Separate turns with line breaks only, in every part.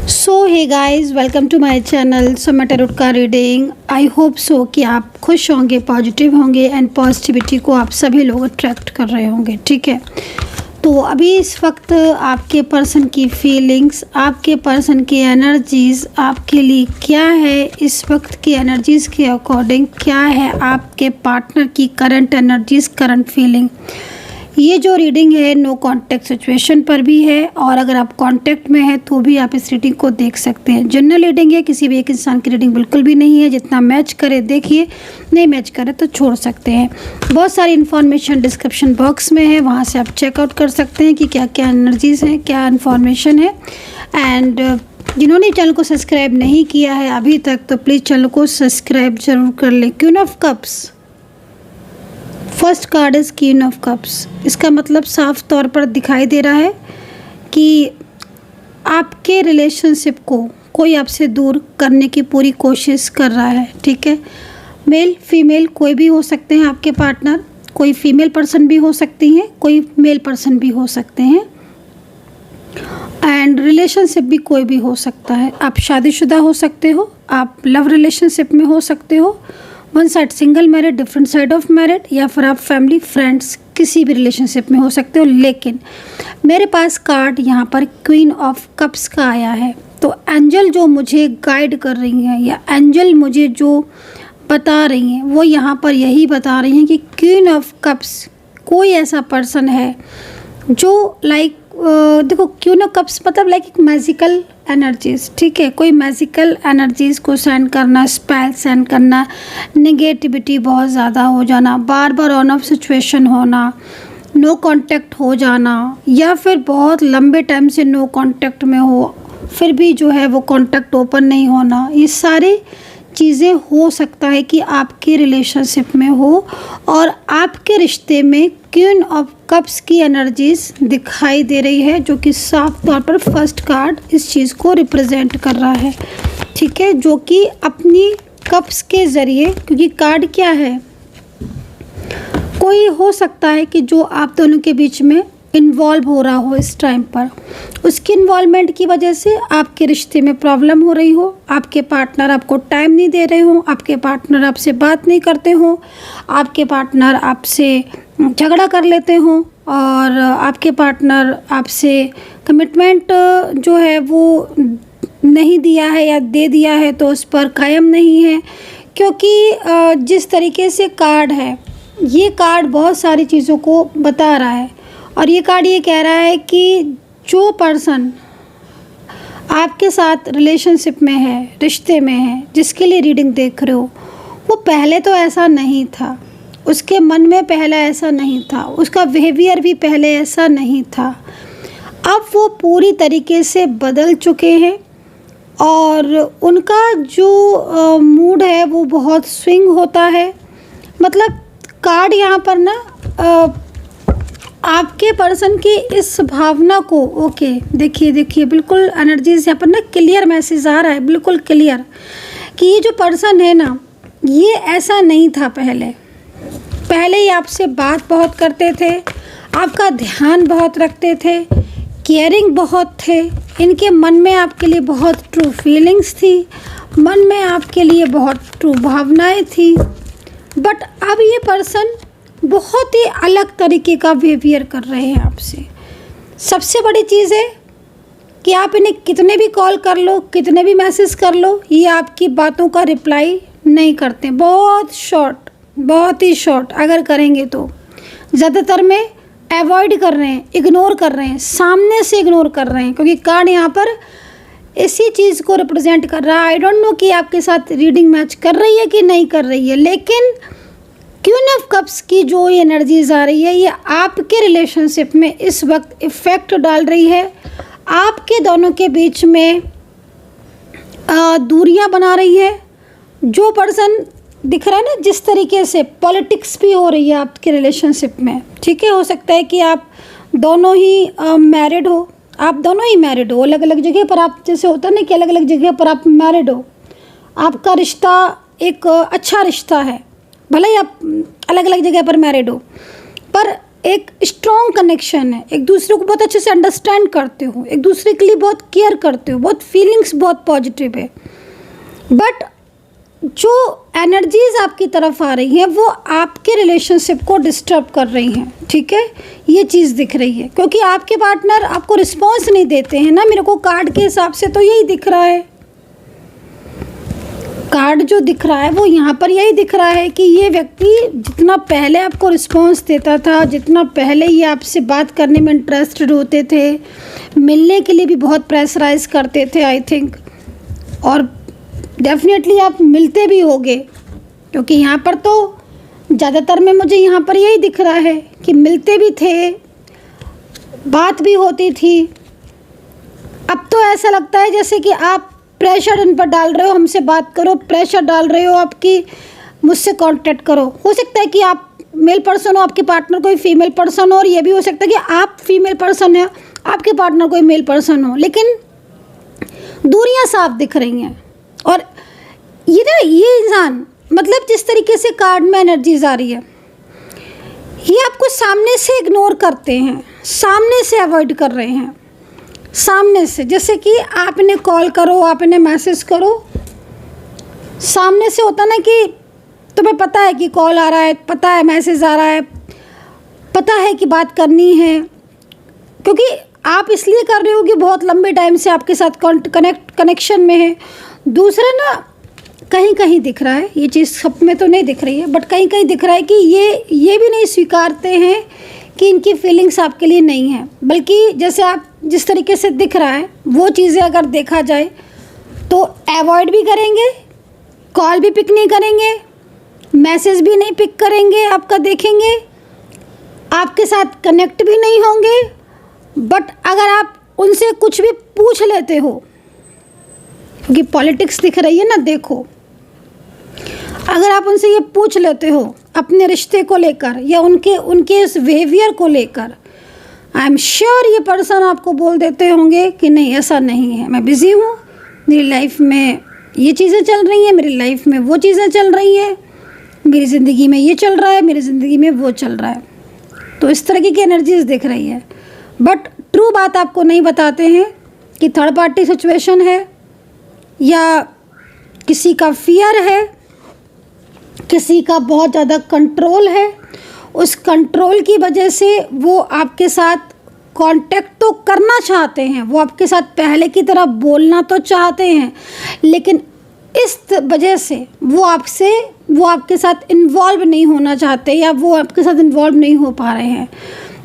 So hey guys, welcome to my channel. So मैं tarot का reading I hope so कि आप खुश होंगे, पॉजिटिव होंगे एंड पॉजिटिविटी को आप सभी लोग अट्रैक्ट कर रहे होंगे। ठीक है, तो अभी इस वक्त आपके पर्सन की फीलिंग्स, आपके पर्सन की एनर्जीज़ आपके लिए क्या है, इस वक्त की एनर्जीज़ के अकॉर्डिंग क्या है आपके पार्टनर की करंट एनर्जीज़, करंट फीलिंग। ये जो रीडिंग है नो कांटेक्ट सिचुएशन पर भी है, और अगर आप कांटेक्ट में है तो भी आप इस रीडिंग को देख सकते हैं। जनरल रीडिंग है, किसी भी एक इंसान की रीडिंग बिल्कुल भी नहीं है। जितना मैच करे देखिए, नहीं मैच करे तो छोड़ सकते हैं। बहुत सारी इन्फॉर्मेशन डिस्क्रिप्शन बॉक्स में है, वहाँ से आप चेकआउट कर सकते हैं कि क्या क्या एनर्जीज़ हैं, क्या इन्फॉर्मेशन है। एंड जिन्होंने चैनल को सब्सक्राइब नहीं किया है अभी तक, तो प्लीज़ चैनल को सब्सक्राइब जरूर कर लें। Queen of cups, first card is queen of cups. इसका मतलब साफ तौर पर दिखाई दे रहा है कि आपके रिलेशनशिप को कोई आपसे दूर करने की पूरी कोशिश कर रहा है। ठीक है, मेल फीमेल कोई भी हो सकते हैं आपके पार्टनर, कोई फीमेल पर्सन भी हो सकती हैं, कोई मेल पर्सन भी हो सकते हैं, एंड रिलेशनशिप भी कोई भी हो सकता है। आप शादीशुदा हो सकते हो, आप लव रिलेशनशिप में हो सकते हो, one side single married, different side of married, या फिर आप फैमिली फ्रेंड्स किसी भी रिलेशनशिप में हो सकते हो। लेकिन मेरे पास कार्ड यहाँ पर क्वीन ऑफ कप्स का आया है, तो एंजल जो मुझे गाइड कर रही हैं या एंजल मुझे जो बता रही हैं वो यहाँ पर यही बता रही हैं कि क्वीन ऑफ कप्स कोई ऐसा पर्सन है जो देखो, क्वीन ऑफ कप्स मतलब एक मैजिकल एनर्जीज़। ठीक है, कोई मैजिकल एनर्जीज़ को सेंड करना, स्पेल सेंड करना, नेगेटिविटी बहुत ज़्यादा हो जाना, बार बार ऑन ऑफ सिचुएशन होना, नो कांटेक्ट हो जाना, या फिर बहुत लंबे टाइम से नो कांटेक्ट में हो फिर भी जो है वो कांटेक्ट ओपन नहीं होना, ये सारी चीज़ें हो सकता है कि आपके रिलेशनशिप में हो। और आपके रिश्ते में क्वीन ऑफ कप्स की एनर्जीज दिखाई दे रही है, जो कि साफ तौर पर फर्स्ट कार्ड इस चीज़ को रिप्रेजेंट कर रहा है। ठीक है, जो कि अपनी कप्स के ज़रिए, क्योंकि कार्ड क्या है, कोई हो सकता है कि जो आप दोनों के बीच में इन्वॉल्व हो रहा हो इस टाइम पर, उसकी इन्वॉल्वमेंट की वजह से आपके रिश्ते में प्रॉब्लम हो रही हो, आपके पार्टनर आपको टाइम नहीं दे रहे हो, आपके पार्टनर आपसे बात नहीं करते हो, आपके पार्टनर आपसे झगड़ा कर लेते हो, और आपके पार्टनर आपसे कमिटमेंट जो है वो नहीं दिया है या दे दिया है तो उस पर कायम नहीं है। क्योंकि जिस तरीके से कार्ड है, ये कार्ड बहुत सारी चीज़ों को बता रहा है, और ये कार्ड ये कह रहा है कि जो पर्सन आपके साथ रिलेशनशिप में है, रिश्ते में है, जिसके लिए रीडिंग देख रहे हो, वो पहले तो ऐसा नहीं था, उसके मन में पहले ऐसा नहीं था, उसका बिहेवियर भी पहले ऐसा नहीं था। अब वो पूरी तरीके से बदल चुके हैं, और उनका जो मूड है वो बहुत स्विंग होता है। मतलब कार्ड यहाँ पर ना आपके पर्सन की इस भावना को, ओके देखिए बिल्कुल एनर्जीज यहाँ पर ना क्लियर मैसेज आ रहा है, बिल्कुल क्लियर, कि ये जो पर्सन है ना, ये ऐसा नहीं था पहले ही आपसे बात बहुत करते थे, आपका ध्यान बहुत रखते थे, केयरिंग बहुत थे, इनके मन में आपके लिए बहुत ट्रू फीलिंग्स थी, मन में आपके लिए बहुत ट्रू भावनाएं थी। बट अब ये पर्सन बहुत ही अलग तरीके का बिहेवियर कर रहे हैं आपसे। सबसे बड़ी चीज़ है कि आप इन्हें कितने भी कॉल कर लो, कितने भी मैसेज कर लो, ये आपकी बातों का रिप्लाई नहीं करते। बहुत ही शॉर्ट अगर करेंगे तो, ज़्यादातर में अवॉइड कर रहे हैं, इग्नोर कर रहे हैं, सामने से इग्नोर कर रहे हैं, क्योंकि कार्ड यहाँ पर इसी चीज़ को रिप्रेजेंट कर रहा है। आई डोंट नो कि आपके साथ रीडिंग मैच कर रही है कि नहीं कर रही है, लेकिन क्वीन ऑफ कप्स की जो ये एनर्जीज आ रही है, ये आपके रिलेशनशिप में इस वक्त इफ़ेक्ट डाल रही है। आपके दोनों के बीच में दूरियां बना रही है। जो पर्सन दिख रहा है ना, जिस तरीके से पॉलिटिक्स भी हो रही है आपके रिलेशनशिप में। ठीक है, हो सकता है कि आप दोनों ही मैरिड हो, अलग अलग जगह पर, आप जैसे होता है ना कि अलग अलग जगह पर आप मैरिड हो, आपका रिश्ता एक अच्छा रिश्ता है, भले ही आप अलग अलग जगह पर मैरिड हो, पर एक स्ट्रॉन्ग कनेक्शन है, एक दूसरे को बहुत अच्छे से अंडरस्टैंड करते हो, एक दूसरे के लिए बहुत केयर करते हो, बहुत फीलिंग्स बहुत पॉजिटिव है। बट जो एनर्जीज आपकी तरफ आ रही हैं वो आपके रिलेशनशिप को डिस्टर्ब कर रही हैं, ठीक है, ये चीज़ दिख रही है, क्योंकि आपके पार्टनर आपको रिस्पॉन्स नहीं देते हैं ना। मेरे को कार्ड के हिसाब से तो यही दिख रहा है, कार्ड जो दिख रहा है वो यहाँ पर यही दिख रहा है कि ये व्यक्ति जितना पहले आपको रिस्पॉन्स देता था, जितना पहले ये आपसे बात करने में इंटरेस्टेड होते थे, मिलने के लिए भी बहुत प्रेशराइज करते थे आई थिंक, और डेफिनेटली आप मिलते भी होगे, क्योंकि यहाँ पर तो ज़्यादातर में मुझे यहाँ पर यही दिख रहा है कि मिलते भी थे, बात भी होती थी। अब तो ऐसा लगता है जैसे कि आप प्रेशर इन पर डाल रहे हो, हमसे बात करो, प्रेशर डाल रहे हो आपकी, मुझसे कांटेक्ट करो। हो सकता है कि आप मेल पर्सन हो, आपके पार्टनर कोई फीमेल पर्सन हो, और ये भी हो सकता है कि आप फीमेल पर्सन है, आपके पार्टनर कोई मेल पर्सन हो, लेकिन दूरियां साफ दिख रही हैं। और ये इंसान मतलब जिस तरीके से कार्ड में एनर्जीज आ रही है, ये आपको सामने से इग्नोर करते हैं, सामने से अवॉइड कर रहे हैं, सामने से, जैसे कि आप इन्हें कॉल करो, आप इन्हें मैसेज करो, सामने से होता ना कि तुम्हें पता है कि कॉल आ रहा है, पता है मैसेज आ रहा है, पता है कि बात करनी है, क्योंकि आप इसलिए कर रहे हो कि बहुत लंबे टाइम से आपके साथ कनेक्शन में है। दूसरा ना कहीं कहीं दिख रहा है, ये चीज़ सब में तो नहीं दिख रही है, बट कहीं कहीं दिख रहा है कि ये भी नहीं स्वीकारते हैं कि इनकी फीलिंग्स आपके लिए नहीं है, बल्कि जैसे आप जिस तरीके से दिख रहा है वो चीज़ें अगर देखा जाए तो अवॉइड भी करेंगे, कॉल भी पिक नहीं करेंगे, मैसेज भी नहीं पिक करेंगे, आपका देखेंगे, आपके साथ कनेक्ट भी नहीं होंगे। बट अगर आप उनसे कुछ भी पूछ लेते हो, क्योंकि पॉलिटिक्स दिख रही है ना, देखो, अगर आप उनसे ये पूछ लेते हो अपने रिश्ते को लेकर या उनके इस बिहेवियर को लेकर, आई एम श्योर ये पर्सन आपको बोल देते होंगे कि नहीं ऐसा नहीं है, मैं बिज़ी हूँ, मेरी लाइफ में ये चीज़ें चल रही हैं, मेरी लाइफ में वो चीज़ें चल रही हैं, मेरी ज़िंदगी में ये चल रहा है, मेरी ज़िंदगी में वो चल रहा है। तो इस तरह की एनर्जीज दिख रही है। बट ट्रू बात आपको नहीं बताते हैं कि थर्ड पार्टी सिचुएशन है या किसी का फियर है, किसी का बहुत ज़्यादा कंट्रोल है, उस कंट्रोल की वजह से वो आपके साथ कांटेक्ट तो करना चाहते हैं, वो आपके साथ पहले की तरह बोलना तो चाहते हैं, लेकिन इस वजह से वो आपके साथ इन्वॉल्व नहीं होना चाहते या वो आपके साथ इन्वॉल्व नहीं हो पा रहे हैं।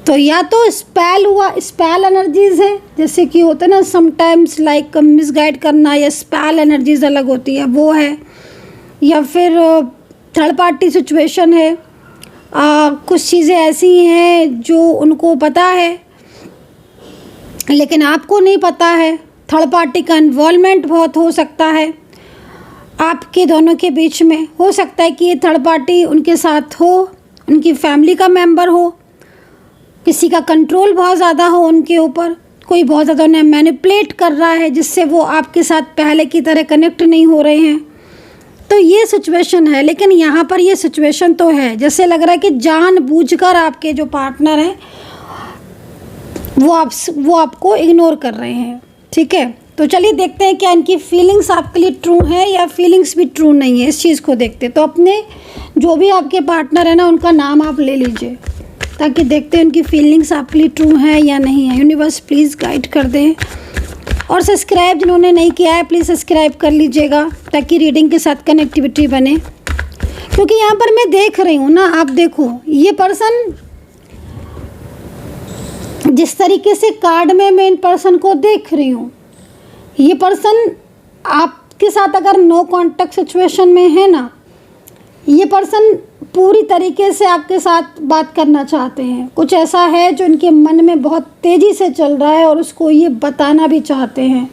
तो या तो स्पेल एनर्जीज़ है, जैसे कि होता है ना समटाइम्स लाइक मिसगाइड करना, या स्पेल एनर्जीज़ अलग होती है वो है, या फिर थर्ड पार्टी सिचुएशन है। कुछ चीज़ें ऐसी हैं जो उनको पता है लेकिन आपको नहीं पता है। थर्ड पार्टी का इन्वॉल्वमेंट बहुत हो सकता है आपके दोनों के बीच में। हो सकता है कि ये थर्ड पार्टी उनके साथ हो, उनकी फैमिली का मेंबर हो, किसी का कंट्रोल बहुत ज़्यादा हो उनके ऊपर, कोई बहुत ज़्यादा उन्हें मैनिपुलेट कर रहा है जिससे वो आपके साथ पहले की तरह कनेक्ट नहीं हो रहे हैं। तो ये सिचुएशन है, लेकिन यहाँ पर ये सिचुएशन तो है जैसे लग रहा है कि जानबूझकर आपके जो पार्टनर हैं वो आपको इग्नोर कर रहे हैं, ठीक है। तो चलिए देखते हैं क्या इनकी फीलिंग्स आपके लिए ट्रू है या फीलिंग्स भी ट्रू नहीं है, इस चीज़ को देखते हैं। तो अपने जो भी आपके पार्टनर है ना उनका नाम आप ले लीजिए ताकि देखते हैं उनकी फीलिंग्स आपके लिए ट्रू है या नहीं है। यूनिवर्स प्लीज़ गाइड कर दें, और सब्सक्राइब जिन्होंने नहीं किया है प्लीज़ सब्सक्राइब कर लीजिएगा ताकि रीडिंग के साथ कनेक्टिविटी बने। क्योंकि यहाँ पर मैं देख रही हूँ ना, आप देखो ये पर्सन जिस तरीके से कार्ड में मैं इन पर्सन को देख रही हूँ, ये पर्सन आपके साथ अगर नो कांटेक्ट सिचुएशन में है ना, ये पर्सन पूरी तरीके से आपके साथ बात करना चाहते हैं। कुछ ऐसा है जो इनके मन में बहुत तेज़ी से चल रहा है और उसको ये बताना भी चाहते हैं।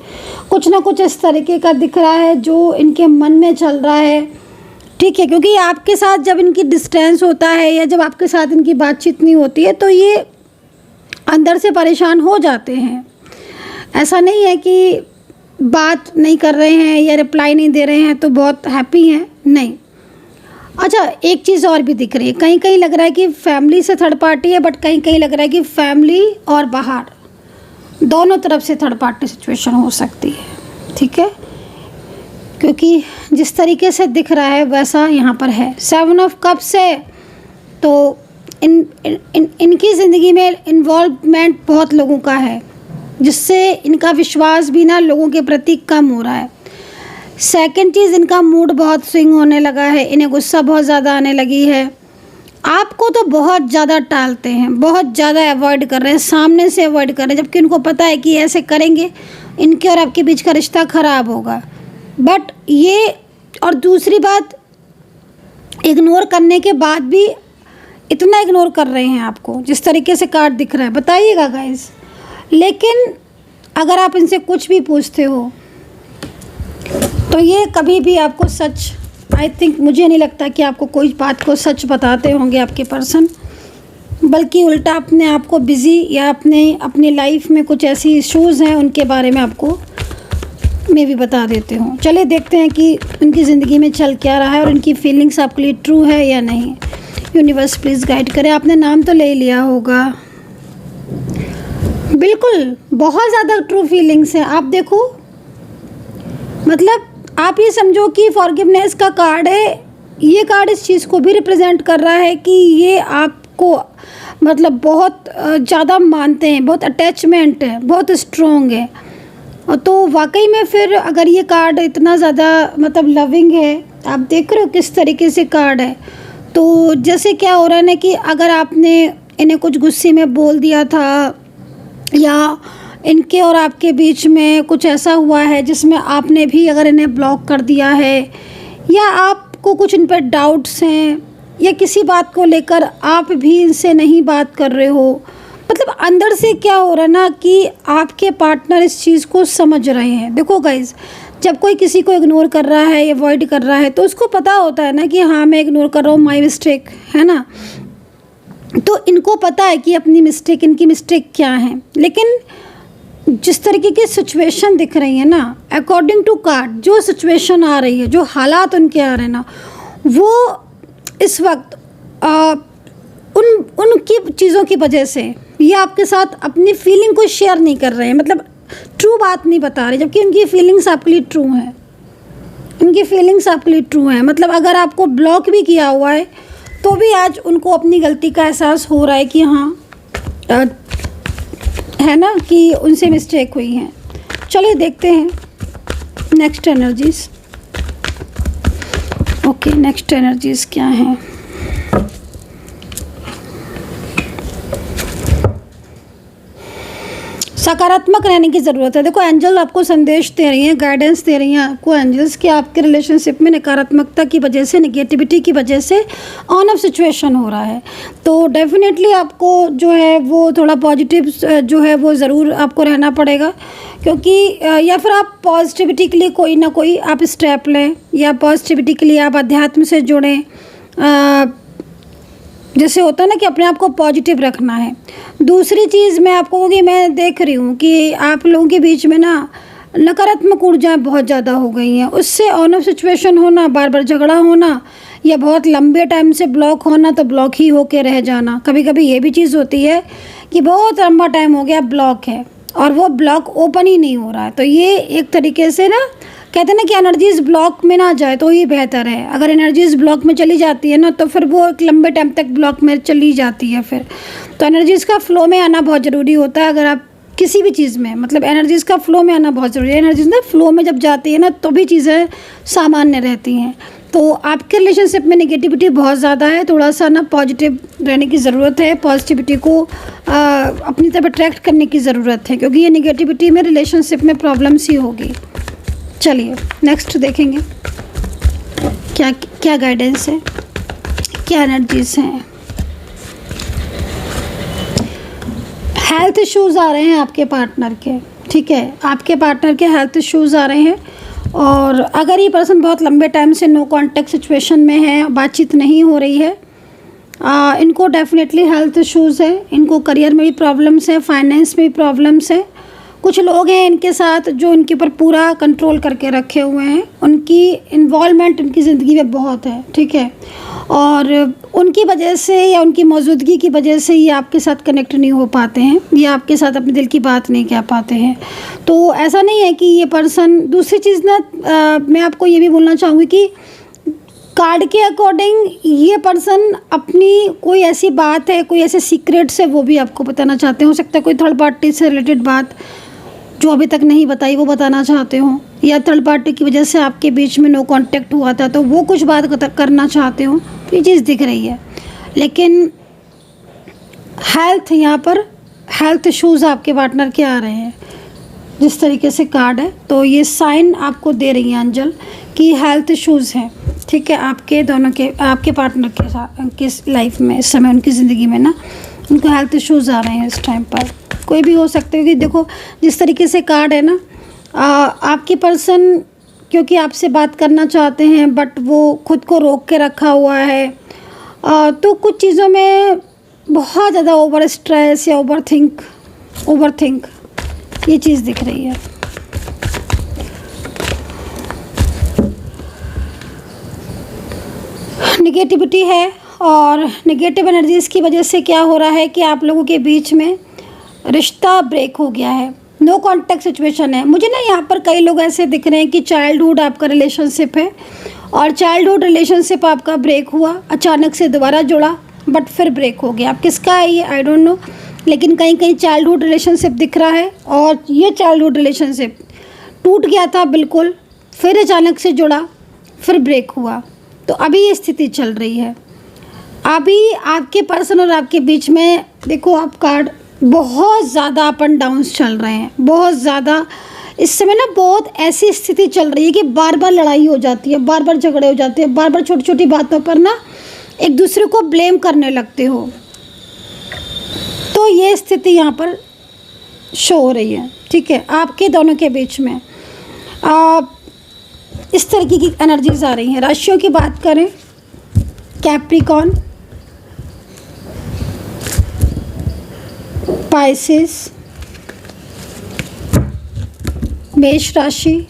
कुछ ना कुछ इस तरीके का दिख रहा है जो इनके मन में चल रहा है, ठीक है। क्योंकि आपके साथ जब इनकी डिस्टेंस होता है या जब आपके साथ इनकी बातचीत नहीं होती है तो ये अंदर से परेशान हो जाते हैं। ऐसा नहीं है कि बात नहीं कर रहे हैं या रिप्लाई नहीं दे रहे हैं तो बहुत हैप्पी हैं, नहीं। अच्छा, एक चीज़ और भी दिख रही है, कहीं कहीं लग रहा है कि फैमिली से थर्ड पार्टी है, बट कहीं कहीं लग रहा है कि फैमिली और बाहर दोनों तरफ से थर्ड पार्टी सिचुएशन हो सकती है। ठीक है, क्योंकि जिस तरीके से दिख रहा है वैसा यहाँ पर है। 7 ऑफ कप्स है, तो इनकी ज़िंदगी में इन्वॉल्वमेंट बहुत लोगों का है, जिससे इनका विश्वास भी ना लोगों के प्रति कम हो रहा है। सेकंड चीज़, इनका मूड बहुत स्विंग होने लगा है, इन्हें गुस्सा बहुत ज़्यादा आने लगी है। आपको तो बहुत ज़्यादा टालते हैं, बहुत ज़्यादा अवॉइड कर रहे हैं, सामने से अवॉइड कर रहे हैं, जबकि उनको पता है कि ऐसे करेंगे इनके और आपके बीच का रिश्ता ख़राब होगा। बट ये, और दूसरी बात, इग्नोर करने के बाद भी इतना इग्नोर कर रहे हैं आपको, जिस तरीके से कार्ड दिख रहा है, बताइएगा गाइस। लेकिन अगर आप इनसे कुछ भी पूछते हो तो ये कभी भी आपको सच, आई थिंक, मुझे नहीं लगता कि आपको कोई बात को सच बताते होंगे आपके पर्सन, बल्कि उल्टा अपने आप को बिज़ी या अपनी लाइफ में कुछ ऐसी इश्यूज़ हैं उनके बारे में आपको मैं भी बता देते हूँ। चलिए देखते हैं कि उनकी ज़िंदगी में चल क्या रहा है और उनकी फीलिंग्स आपके लिए ट्रू है या नहीं। यूनिवर्स प्लीज़ गाइड करें। आपने नाम तो ले लिया होगा, बिल्कुल बहुत ज़्यादा ट्रू फीलिंग्स हैं। आप देखो, मतलब आप ये समझो कि फॉरगिवनेस का कार्ड है, ये कार्ड इस चीज़ को भी रिप्रेजेंट कर रहा है कि ये आपको मतलब बहुत ज़्यादा मानते हैं, बहुत अटैचमेंट है, बहुत स्ट्रॉन्ग है। तो वाकई में फिर अगर ये कार्ड इतना ज़्यादा मतलब लविंग है, आप देख रहे हो किस तरीके से कार्ड है, तो जैसे क्या हो रहा है ना कि अगर आपने इन्हें कुछ गुस्से में बोल दिया था या इनके और आपके बीच में कुछ ऐसा हुआ है जिसमें आपने भी अगर इन्हें ब्लॉक कर दिया है, या आपको कुछ इन पर डाउट्स हैं, या किसी बात को लेकर आप भी इनसे नहीं बात कर रहे हो, मतलब अंदर से क्या हो रहा है ना कि आपके पार्टनर इस चीज़ को समझ रहे हैं। देखो गाइज, जब कोई किसी को इग्नोर कर रहा है, अवॉइड कर रहा है, तो उसको पता होता है ना कि हाँ मैं इग्नोर कर रहा हूँ, माई मिस्टेक है ना। तो इनको पता है कि अपनी मिस्टेक, इनकी मिस्टेक क्या है। लेकिन जिस तरीके की सिचुएशन दिख रही है ना, अकॉर्डिंग टू कार्ड, जो सिचुएशन आ रही है, जो हालात उनके आ रहे हैं ना, वो इस वक्त उनकी चीज़ों की वजह से ये आपके साथ अपनी फीलिंग को शेयर नहीं कर रहे हैं, मतलब ट्रू बात नहीं बता रहे, जबकि उनकी फीलिंग्स आपके लिए ट्रू हैं। उनकी फीलिंग्स आपके लिए ट्रू हैं, मतलब अगर आपको ब्लॉक भी किया हुआ है तो भी आज उनको अपनी गलती का एहसास हो रहा है कि हाँ है ना, कि उनसे मिस्टेक हुई है। चलिए देखते हैं next energies. Okay, next energies क्या हैं? सकारात्मक रहने की ज़रूरत है। देखो, एंजल आपको संदेश दे रही हैं, गाइडेंस दे रही हैं आपको एंजल्स, कि आपके रिलेशनशिप में नकारात्मकता की वजह से, नेगेटिविटी की वजह से ऑन ऑफ सिचुएशन हो रहा है। तो डेफिनेटली आपको जो है वो थोड़ा पॉजिटिव जो है वो ज़रूर आपको रहना पड़ेगा, क्योंकि या फिर आप पॉजिटिविटी के लिए कोई ना कोई आप स्टेप लें, या पॉजिटिविटी के लिए आप अध्यात्म से जुड़ें। जैसे होता है ना कि अपने आप को पॉजिटिव रखना है। दूसरी चीज़ मैं आपको कि मैं देख रही हूँ कि आप लोगों के बीच में ना नकारात्मक ऊर्जाएँ बहुत ज़्यादा हो गई हैं, उससे ऑन ऑफ सिचुएशन होना, बार बार झगड़ा होना, या बहुत लंबे टाइम से ब्लॉक होना, तो ब्लॉक ही होके रह जाना। कभी कभी ये भी चीज़ होती है कि बहुत लंबा टाइम हो गया ब्लॉक है और वो ब्लॉक ओपन ही नहीं हो रहा है। तो ये एक तरीके से ना कहते हैं ना कि एनर्जीज़ ब्लॉक में ना जाए तो ही बेहतर है। अगर एनर्जीज़ ब्लॉक में चली जाती है ना, तो फिर वो एक लंबे टाइम तक ब्लॉक में चली जाती है। फिर तो एनर्जीज़ का फ्लो में आना बहुत ज़रूरी होता है। अगर आप किसी भी चीज़ में, मतलब एनर्जीज़ का फ्लो में आना बहुत ज़रूरी है। एनर्जीज़ ना फ्लो में जब जाती है ना, तो भी चीज़ें सामान्य रहती हैं। तो आपके रिलेशनशिप में नेगेटिविटी बहुत ज़्यादा है, थोड़ा सा ना पॉजिटिव रहने की ज़रूरत है। पॉजिटिविटी को अपनी तरफ अट्रैक्ट करने की ज़रूरत है, क्योंकि ये नेगेटिविटी में रिलेशनशिप में प्रॉब्लम्स ही होगी। चलिए नेक्स्ट देखेंगे क्या क्या गाइडेंस है, क्या एनर्जीज हैं। हेल्थ इश्यूज़ आ रहे हैं आपके पार्टनर के, ठीक है, आपके पार्टनर के हेल्थ इश्यूज़ आ रहे हैं। और अगर ये पर्सन बहुत लंबे टाइम से नो कांटेक्ट सिचुएशन में है, बातचीत नहीं हो रही है, इनको डेफिनेटली हेल्थ इश्यूज़ है। इनको करियर में भी प्रॉब्लम्स है, फाइनेंस में भी प्रॉब्लम्स है। कुछ लोग हैं इनके साथ जो इनके ऊपर पूरा कंट्रोल करके रखे हुए हैं, उनकी इन्वॉल्वमेंट इनकी ज़िंदगी में बहुत है, ठीक है। और उनकी वजह से या उनकी मौजूदगी की वजह से ये आपके साथ कनेक्ट नहीं हो पाते हैं या आपके साथ अपने दिल की बात नहीं कह पाते हैं। तो ऐसा नहीं है कि ये पर्सन, दूसरी चीज़ ना मैं आपको ये भी बोलना चाहूँगी कि कार्ड के अकॉर्डिंग ये पर्सन अपनी कोई ऐसी बात है, कोई ऐसे सीक्रेट्स है, वो भी आपको बताना चाहते हैं। हो सकता है कोई थर्ड पार्टी से रिलेटेड बात जो अभी तक नहीं बताई वो बताना चाहते हो, या थर्ड पार्टी की वजह से आपके बीच में नो कांटेक्ट हुआ था तो वो कुछ बात करना चाहते हो। ये चीज़ दिख रही है। लेकिन हेल्थ, यहाँ पर हेल्थ इश्यूज़ आपके पार्टनर के आ रहे हैं जिस तरीके से कार्ड है, तो ये साइन आपको दे रही है एंजल कि हेल्थ इश्यूज़ हैं। ठीक है, आपके दोनों के, आपके पार्टनर के साथ किस लाइफ में इस समय उनकी ज़िंदगी में ना उनको हेल्थ इश्यूज़ आ रहे हैं इस टाइम पर। कोई भी हो सकते हो कि देखो जिस तरीके से कार्ड है ना, आपकी पर्सन क्योंकि आपसे बात करना चाहते हैं बट वो खुद को रोक के रखा हुआ है, तो कुछ चीज़ों में बहुत ज़्यादा ओवर स्ट्रेस या ओवर थिंक ये चीज़ दिख रही है। निगेटिविटी है और निगेटिव एनर्जीज़ की वजह से क्या हो रहा है कि आप लोगों के बीच में रिश्ता ब्रेक हो गया है, नो कांटेक्ट सिचुएशन है। मुझे ना यहाँ पर कई लोग ऐसे दिख रहे हैं कि चाइल्डहुड आपका रिलेशनशिप है और चाइल्डहुड रिलेशनशिप आपका ब्रेक हुआ, अचानक से दोबारा जुड़ा बट फिर ब्रेक हो गया। अब किसका है ये आई डोंट नो, लेकिन कहीं कहीं चाइल्डहुड रिलेशनशिप दिख रहा है और ये चाइल्डहुड रिलेशनशिप टूट गया था बिल्कुल, फिर अचानक से जुड़ा, फिर ब्रेक हुआ। तो अभी ये स्थिति चल रही है। अभी आपके पर्सन और आपके बीच में देखो, आप कार्ड बहुत ज़्यादा अप एंड डाउन्स चल रहे हैं, बहुत ज़्यादा इस समय ना बहुत ऐसी स्थिति चल रही है कि बार बार लड़ाई हो जाती है, बार बार झगड़े हो जाते हैं, बार बार छोटी छोटी बातों पर ना एक दूसरे को ब्लेम करने लगते हो। तो ये स्थिति यहाँ पर शो हो रही है। ठीक है, आपके दोनों के बीच में इस तरीके की एनर्जीज आ रही हैं। राशियों की बात करें, कैप्रिकॉन, पाइसेस, मेष राशि,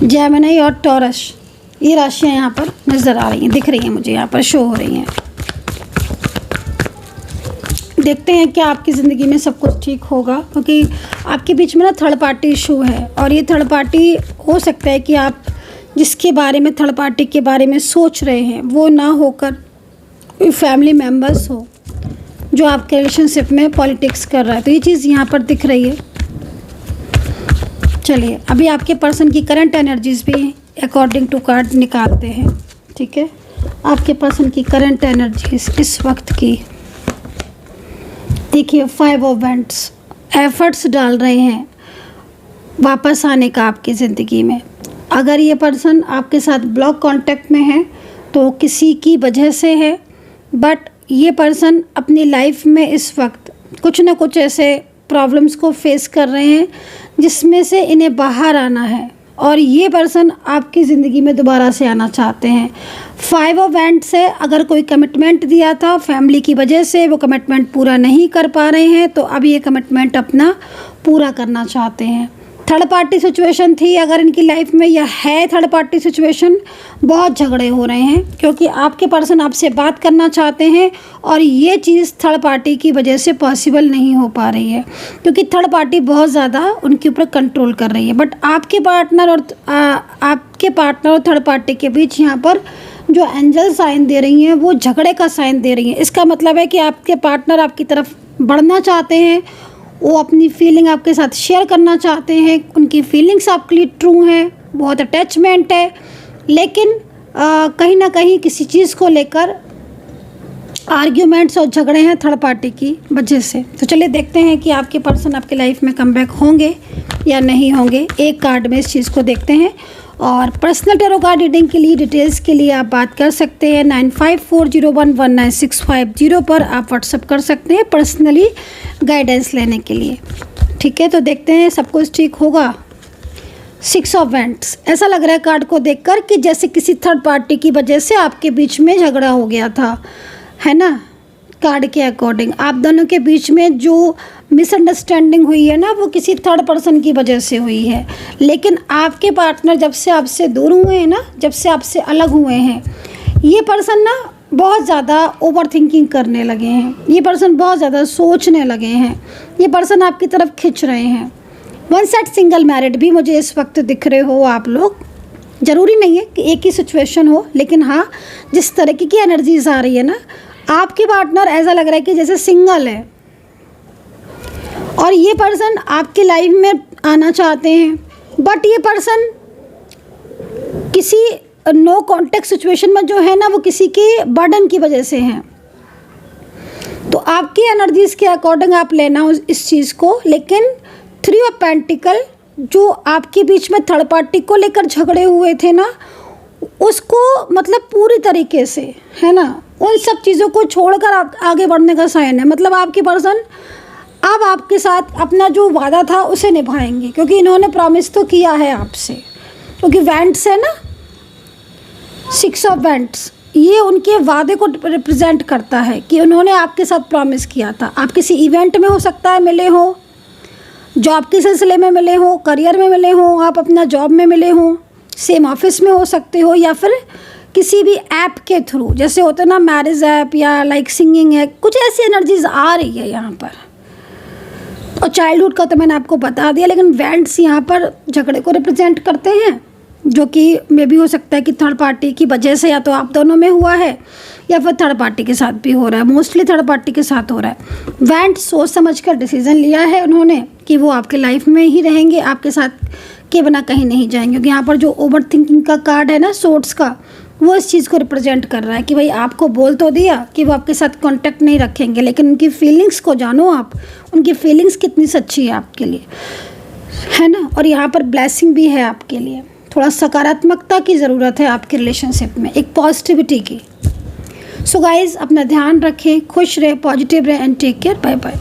जेमिनी और टॉरस, ये राशियाँ यहाँ पर नज़र आ रही हैं, दिख रही हैं मुझे, यहाँ पर शो हो रही हैं। देखते हैं क्या आपकी ज़िंदगी में सब कुछ ठीक होगा, क्योंकि आपके बीच में ना थर्ड पार्टी इशू है और ये थर्ड पार्टी हो सकता है कि आप जिसके बारे में, थर्ड पार्टी के बारे में सोच रहे हैं वो ना होकर कोई फैमिली मेम्बर्स हो जो आपके रिलेशनशिप में पॉलिटिक्स कर रहा है। तो ये चीज़ यहाँ पर दिख रही है। चलिए अभी आपके पर्सन की करंट एनर्जीज भी अकॉर्डिंग टू कार्ड निकालते हैं। ठीक है, आपके पर्सन की करंट एनर्जीज इस वक्त की देखिए, 5 ऑफ वैंड्स, एफर्ट्स डाल रहे हैं वापस आने का आपकी ज़िंदगी में। अगर ये पर्सन आपके साथ ब्लॉक कांटेक्ट में है तो किसी की वजह से है, बट ये पर्सन अपनी लाइफ में इस वक्त कुछ ना कुछ ऐसे प्रॉब्लम्स को फेस कर रहे हैं जिसमें से इन्हें बाहर आना है और ये पर्सन आपकी ज़िंदगी में दोबारा से आना चाहते हैं। 5 ऑफ वैंड्स से अगर कोई कमिटमेंट दिया था, फैमिली की वजह से वो कमिटमेंट पूरा नहीं कर पा रहे हैं, तो अब ये कमिटमेंट अपना पूरा करना चाहते हैं। थर्ड पार्टी सिचुएशन थी अगर इनकी लाइफ में, या है थर्ड पार्टी सिचुएशन, बहुत झगड़े हो रहे हैं क्योंकि आपके पर्सन आपसे बात करना चाहते हैं और ये चीज़ थर्ड पार्टी की वजह से पॉसिबल नहीं हो पा रही है क्योंकि थर्ड पार्टी बहुत ज़्यादा उनके ऊपर कंट्रोल कर रही है। बट आपके पार्टनर और थर्ड पार्टी के बीच यहाँ पर जो एंजल साइन दे रही हैं वो झगड़े का साइन दे रही हैं। इसका मतलब है कि आपके पार्टनर आपकी तरफ बढ़ना चाहते हैं, वो अपनी फीलिंग आपके साथ शेयर करना चाहते हैं, उनकी फीलिंग्स आपके लिए ट्रू हैं, बहुत अटैचमेंट है, लेकिन कहीं ना कहीं किसी चीज़ को लेकर आर्ग्यूमेंट्स और झगड़े हैं थर्ड पार्टी की वजह से। तो चलिए देखते हैं कि आपके पर्सन आपके लाइफ में कमबैक होंगे या नहीं होंगे। एक कार्ड में इस चीज़ को देखते हैं। और पर्सनल टैरो कार्ड रीडिंग के लिए, डिटेल्स के लिए आप बात कर सकते हैं 9540119650 पर आप व्हाट्सअप कर सकते हैं पर्सनली गाइडेंस लेने के लिए। ठीक है, तो देखते हैं सब कुछ ठीक होगा। 6 ऑफ वैंड्स, ऐसा लग रहा है कार्ड को देखकर कि जैसे किसी थर्ड पार्टी की वजह से आपके बीच में झगड़ा हो गया था, है ना। कार्ड के अकॉर्डिंग आप दोनों के बीच में जो मिसअंडरस्टैंडिंग हुई है ना, वो किसी थर्ड पर्सन की वजह से हुई है। लेकिन आपके पार्टनर जब से आपसे दूर हुए हैं ना, जब से आपसे अलग हुए हैं, ये पर्सन ना बहुत ज़्यादा ओवर थिंकिंग करने लगे हैं, ये पर्सन बहुत ज़्यादा सोचने लगे हैं, ये पर्सन आपकी तरफ खिंच रहे हैं। वन साइड सिंगल मैरिड भी मुझे इस वक्त दिख रहे हो आप लोग। ज़रूरी नहीं है कि एक ही सिचुएशन हो, लेकिन हाँ, जिस तरीके की एनर्जीज आ रही है ना, आपके पार्टनर ऐसा लग रहा है कि जैसे सिंगल है और ये पर्सन आपकी लाइफ में आना चाहते हैं, बट ये पर्सन किसी नो कॉन्टेक्ट सिचुएशन में जो है ना, वो किसी के बर्डन की वजह से हैं। तो आपकी एनर्जीज के अकॉर्डिंग आप लेना इस चीज़ को। लेकिन 3 ऑफ पेंटिकल जो आपके बीच में थर्ड पार्टी को लेकर झगड़े हुए थे ना, उसको मतलब पूरी तरीके से, है ना, उन सब चीज़ों को छोड़कर आप आगे बढ़ने का साइन है। मतलब आपकी पर्सन अब आपके साथ अपना जो वादा था उसे निभाएंगे, क्योंकि इन्होंने प्रॉमिस तो किया है आपसे। क्योंकि वेंट्स है ना, 6 ऑफ वेंट्स, ये उनके वादे को रिप्रेजेंट करता है कि उन्होंने आपके साथ प्रॉमिस किया था। आप किसी इवेंट में हो सकता है मिले हो, जॉब के सिलसिले में मिले हो, करियर में मिले हो, आप अपना जॉब में मिले हो, सेम ऑफिस में हो सकते हो, या फिर किसी भी ऐप के थ्रू, जैसे होता है ना मैरिज ऐप या लाइक सिंगिंग है, कुछ ऐसी एनर्जीज आ रही है यहाँ पर। और चाइल्डहुड का तो मैंने आपको बता दिया, लेकिन वेंट्स यहाँ पर झगड़े को रिप्रेजेंट करते हैं, जो कि मे भी हो सकता है कि थर्ड पार्टी की वजह से या तो आप दोनों में हुआ है या फिर थर्ड पार्टी के साथ भी हो रहा है। मोस्टली थर्ड पार्टी के साथ हो रहा है। वेंट सोच समझ कर डिसीजन लिया है उन्होंने कि वो आपके लाइफ में ही रहेंगे, आपके साथ के बिना कहीं नहीं जाएंगे। क्योंकि यहाँ पर जो ओवर थिंकिंग का कार्ड है ना, सोर्ट्स का, वो इस चीज़ को रिप्रेजेंट कर रहा है कि भाई आपको बोल तो दिया कि वो आपके साथ कांटेक्ट नहीं रखेंगे, लेकिन उनकी फीलिंग्स को जानो आप, उनकी फीलिंग्स कितनी सच्ची है आपके लिए, है ना। और यहाँ पर ब्लेसिंग भी है आपके लिए। थोड़ा सकारात्मकता की ज़रूरत है आपके रिलेशनशिप में, एक पॉजिटिविटी की। सो गाइज़, अपना ध्यान रखें, खुश रहे, पॉजिटिव रहे and take care. Bye bye.